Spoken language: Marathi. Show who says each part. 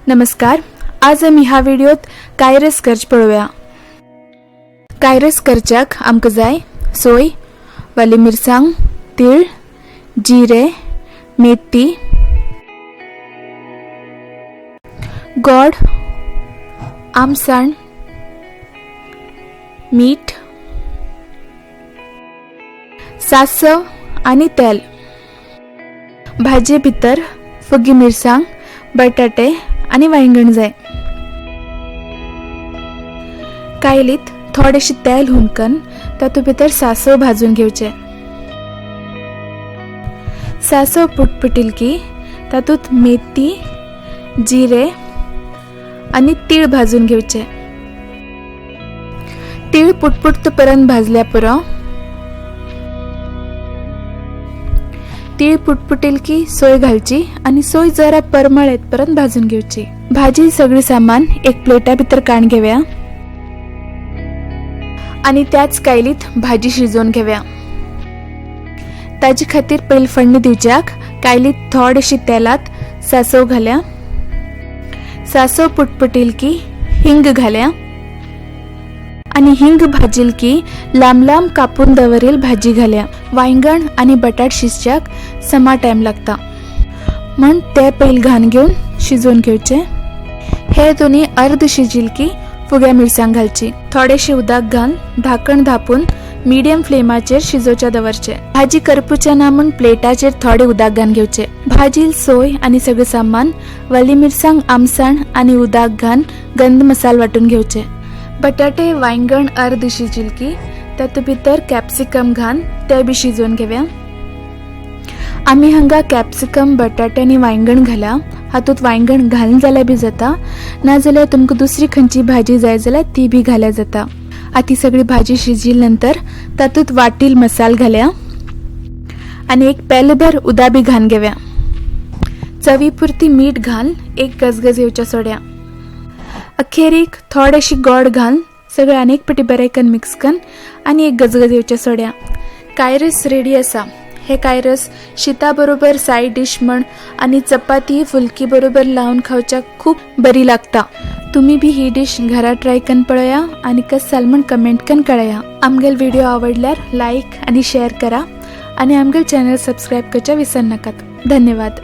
Speaker 1: नमस्कार, आज आमी ह्या व्हिडिओत कायरस करचे पळोवया। कायरस करच्याक आमकां जाय सोय, वाली मिरसांग, तीळ, जिरे, मेथी, गोड, आमसण, मीठ, सासव आणि तेल। भाजे भितर फुगी मिरसांग, बटाटे आणि वांयगण जाय। कायलीत थोडेशे तेल हुमकन तातूंत भितर सासव भाजून घेवचे। सासव पुटपुटिल की तातूंत मेथी, जिरे आणि तीळ भाजून घेवचे। तीळ पुटपुटपर्यंत भाजल्या पुरो। तीळ पुटपुटिल की सोय घालची आणि सोय जरा परमळ येतपर्यंत भाजून घेवची। भाजी सगळी सामान एक प्लेटा भितर काडून घेवया आणि त्याच कायलीत भाजी शिजोवन घेवया। ताजी खातीर पयली फोडणी दिवच्याक कायलीत थोडेशे तेलात सासव घाल्या। सासव पुटपुटिल की हिंग घाल्या आणि हिंग भाजिल की लांब लांब कापून दवरील भाजी घाल्या। वांयगण आणि बटाट शिजच्याक समा टाइम लागता, म्हण ते पयली घान घेवन शिजोवन घेवचे। हे दोन्ही अर्ध शिजिल की फुग्या मिरसांग घालची। थोडेशे उदक घाल धाकण धापून मीडियम फ्लेमाचेर शिजोवचे दवरचे। भाजी करपुचे ना म्हण प्लेटाचेर थोडे उदक घान घेवचे। भाजील सोय आणि सगळे सामान, वाली मिरसांग, आमसण आणि उदक घान गंध मसाल वाटून घेवचे। बटाटे वांयगण अर्ध शिजिल की तातूंत भितर कॅप्सिकम घान ते बी शिजोवन घेवया। आमी हांगा कॅप्सिकम, बटाटे आणि वांयगण घाला। हातूंत वांयगण घालन जाल्यार बी जाता, नाजाल्यार तुमकां दुसरी खंयची भाजी जाय जाल्यार ती बी घाल्या जाता। आती सगळी भाजी शिजिल नंतर तातूंत वाटील मसाल घाल्या आणि एक पेलभर उदा बी घान घेवया। चवी पुरती मीठ घाल एक गजगज येवच्या सोड्या। अखेरीक थोडेशी गोड घाल सगळे अनेक पटी बरें करून मिक्स कन आणि एक गजगज येवच्या सोड्या। कायरस रेडी आसा। हे कायरस शीता बरोबर साइड डिश म्हण आणि चपाती फुलकी बरोबर लावून खावच्याक खूप बरी लागता। तुम्ही बी ही डिश घरा ट्राय कन पळया आणि कस जाल म्हण कमेंट कन कळया। आमगेल व्हिडिओ आवडल्यार लाईक आणि शेअर करा आणि आमगेल चॅनल सबस्क्राईब करच्या विसर नाकात। धन्यवाद।